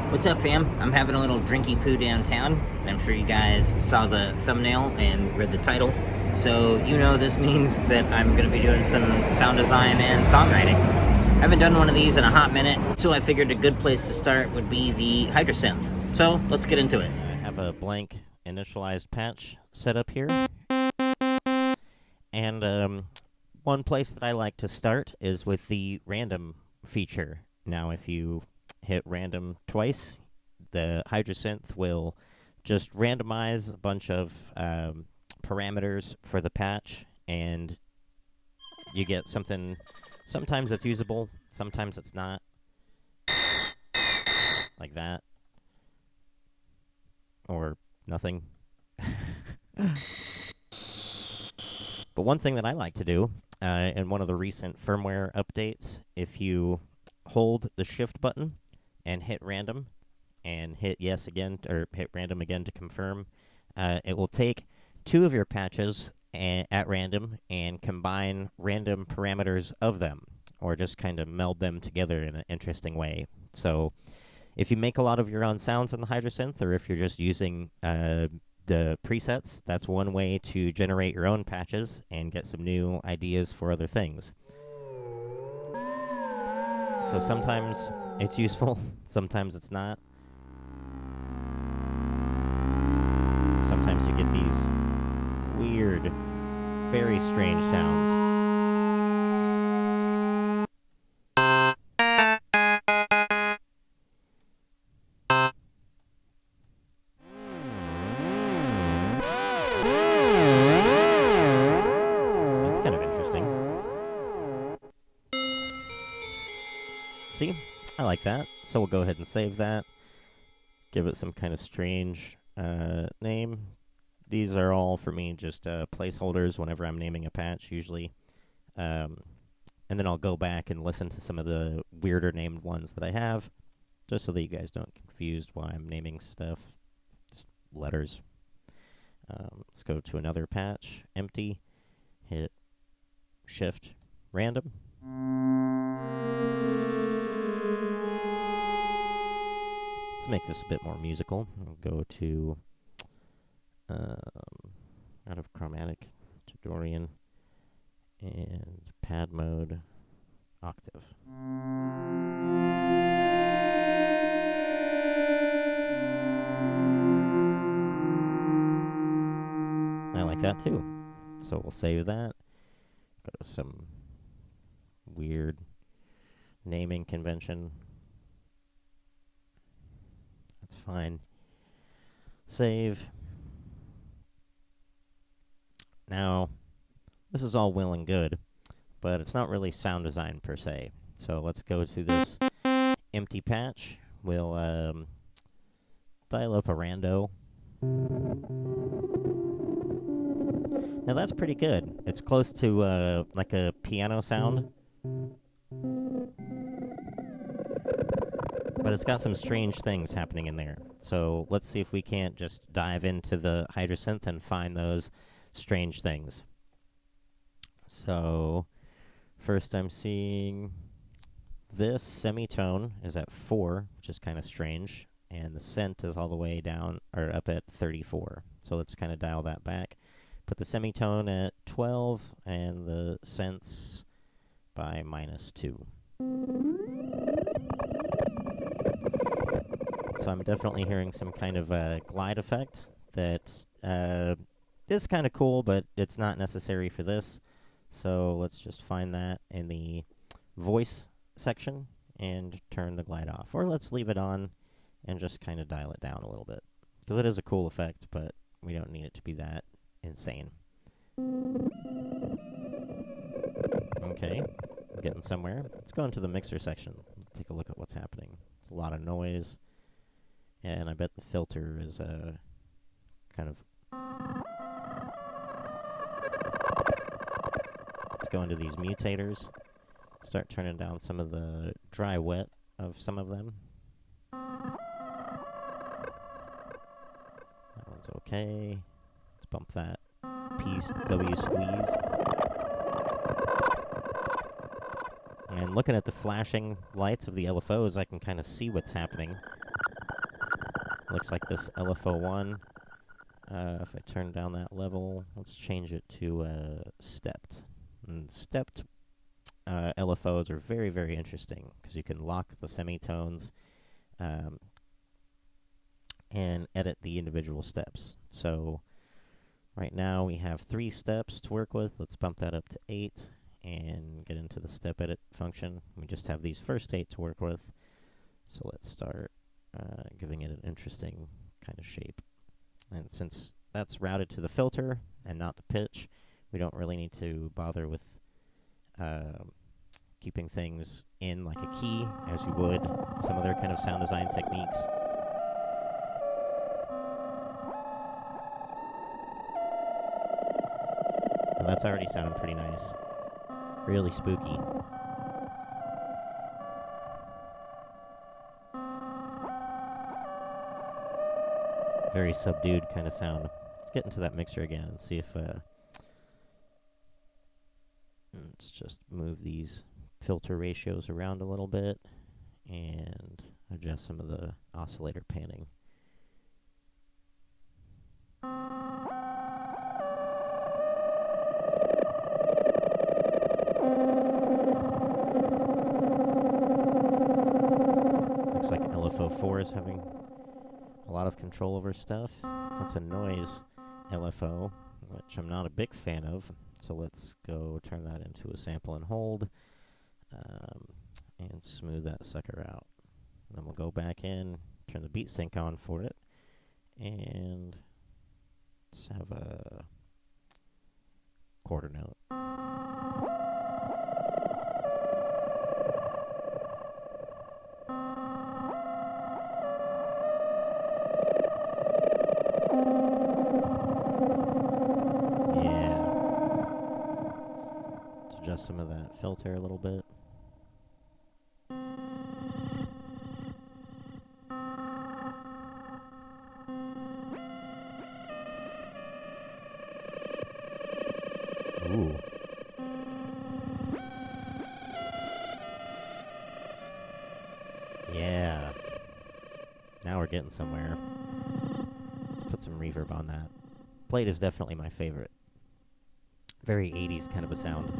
What's up, fam? I'm having a little drinky poo downtown. I'm sure you guys saw the thumbnail and read the title. So you know this means that I'm going to be doing some sound design and songwriting. I haven't done one of these in a hot minute, so I figured a good place to start would be the Hydrasynth. So let's get into it. I have a blank initialized patch set up here. And one place that I like to start is with the random feature. Now, if you hit random twice, the Hydrasynth will just randomize a bunch of parameters for the patch, and you get something. Sometimes it's usable, sometimes it's not. Like that. Or nothing. But one thing that I like to do, in one of the recent firmware updates, if you hold the shift button and hit random, and hit yes again, or hit random again to confirm, it will take two of your patches at random and combine random parameters of them, or just kind of meld them together in an interesting way. So if you make a lot of your own sounds in the Hydrasynth, or if you're just using the presets, that's one way to generate your own patches and get some new ideas for other things. So sometimes it's useful, sometimes it's not. Sometimes you get these weird, very strange sounds. That's kind of interesting. See? I like that. So we'll go ahead and save that. Give it some kind of strange name. These are all, for me, just placeholders whenever I'm naming a patch, usually. And then I'll go back and listen to some of the weirder named ones that I have, just so that you guys don't get confused why I'm naming stuff. Just letters. Let's go to another patch. Empty. Hit Shift Random. Let's make this a bit more musical. I'll go to out of chromatic to Dorian and pad mode octave. I like that too. So we'll save that. Go to some weird naming convention. That's fine. Save. Now, this is all well and good, but it's not really sound design per se. So let's go to this empty patch. We'll dial up a rando. Now that's pretty good. It's close to like a piano sound, but it's got some strange things happening in there. So let's see if we can't just dive into the Hydrasynth and find those strange things. So first I'm seeing this semitone is at 4, which is kind of strange, and the synth is all the way down, or up at 34. So let's kind of dial that back. Put the semitone at 12, and the synths by -2. So I'm definitely hearing some kind of a glide effect that is kind of cool, but it's not necessary for this. So let's just find that in the voice section and turn the glide off. Or let's leave it on and just kind of dial it down a little bit, because it is a cool effect, but we don't need it to be that insane. Okay, getting somewhere. Let's go into the mixer section. Take a look at what's happening. It's a lot of noise, and I bet the filter is kind of... Let's go into these mutators. Start turning down some of the dry wet of some of them. That one's okay. Let's bump that W squeeze. And looking at the flashing lights of the LFOs, I can kind of see what's happening. Looks like this LFO1. If I turn down that level, let's change it to stepped. And stepped LFOs are very, very interesting because you can lock the semitones and edit the individual steps. So right now we have 3 steps to work with. Let's bump that up to 8 and get into the step edit function. We just have these first 8 to work with. So let's start giving it an interesting kind of shape. And since that's routed to the filter and not the pitch, we don't really need to bother with keeping things in like a key, as you would some other kind of sound design techniques. And that's already sounding pretty nice. Really spooky. Very subdued kind of sound. Let's get into that mixer again and see if let's just move these filter ratios around a little bit and adjust some of the oscillator panning. Looks like LFO4 is having a lot of control over stuff. That's a noise LFO, which I'm not a big fan of. So let's go turn that into a sample and hold, and smooth that sucker out. And then we'll go back in, turn the beat sync on for it, and let's have a quarter note. Some of that filter a little bit. Ooh. Yeah. Now we're getting somewhere. Let's put some reverb on that. Plate is definitely my favorite. Very 80s kind of a sound.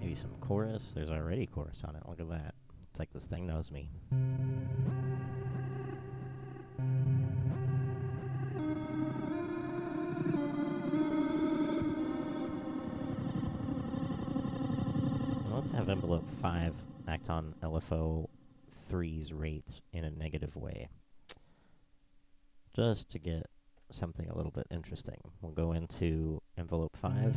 Maybe some chorus. There's already chorus on it. Look at that. It's like this thing knows me. Let's have envelope 5 act on LFO 3's rate in a negative way, just to get something a little bit interesting. We'll go into envelope 5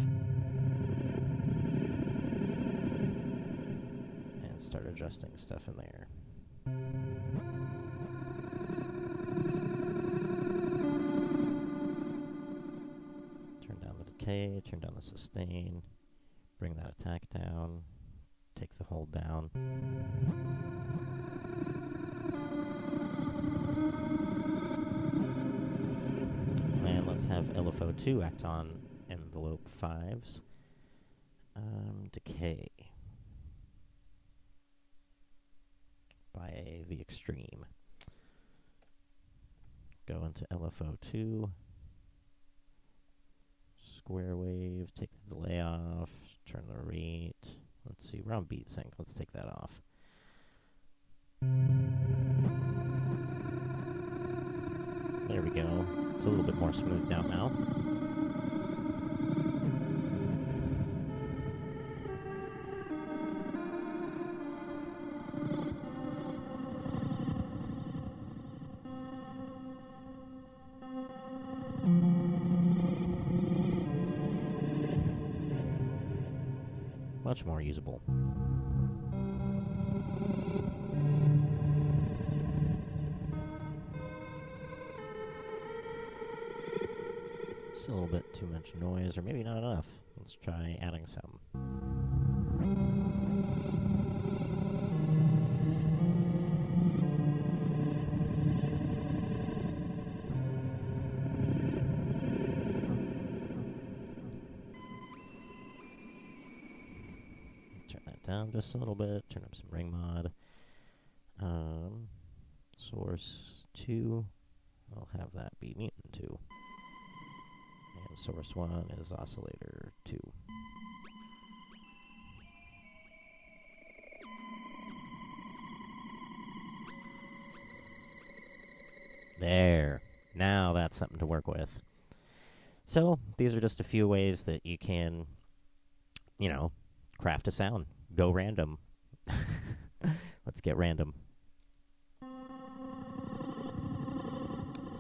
and start adjusting stuff in there. Turn down the decay, turn down the sustain, bring that attack down. Take the hold down. And let's have LFO2 act on envelope 5's decay by the extreme. Go into LFO2, square wave, take the delay off, turn the rate. Let's see, we're on beat sync. Let's take that off. There we go. It's a little bit more smoothed out now. Much more usable. Just a little bit too much noise, or maybe not enough. Let's try adding some. down just a little bit. Turn up some ring mod. Source 2, I'll have that be mutant 2. And source 1 is oscillator 2. There. Now that's something to work with. So, these are just a few ways that you can, you know, craft a sound. Go random. Let's get random.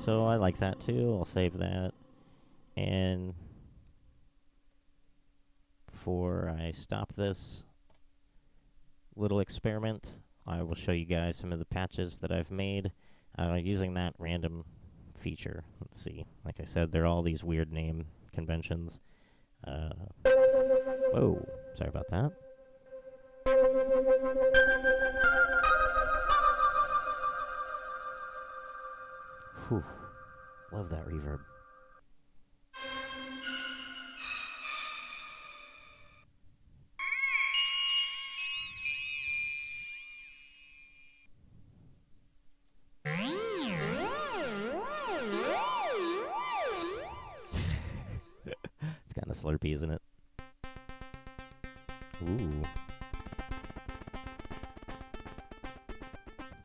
So I like that too. I'll save that. And before I stop this little experiment, I will show you guys some of the patches that I've made using that random feature. Let's see. Like I said, there are all these weird name conventions. Whoa. Sorry about that. Whew. Love that reverb. It's kind of slurpy, isn't it? Ooh.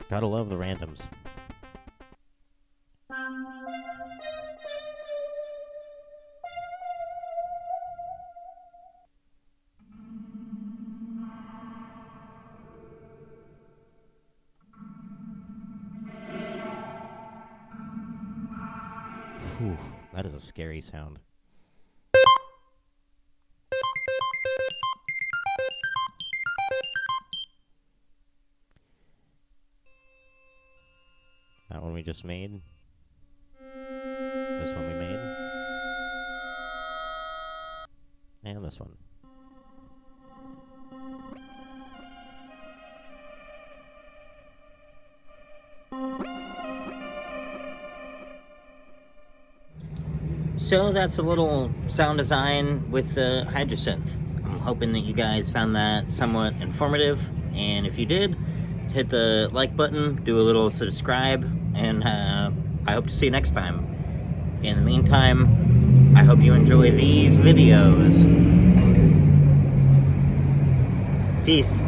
Gotta love the randoms. Whew, that is a scary sound. That one we just made. This one we made. And this one. So that's a little sound design with the Hydrasynth. I'm hoping that you guys found that somewhat informative, and if you did, hit the like button, do a little subscribe, and I hope to see you next time. In the meantime, I hope you enjoy these videos. Peace.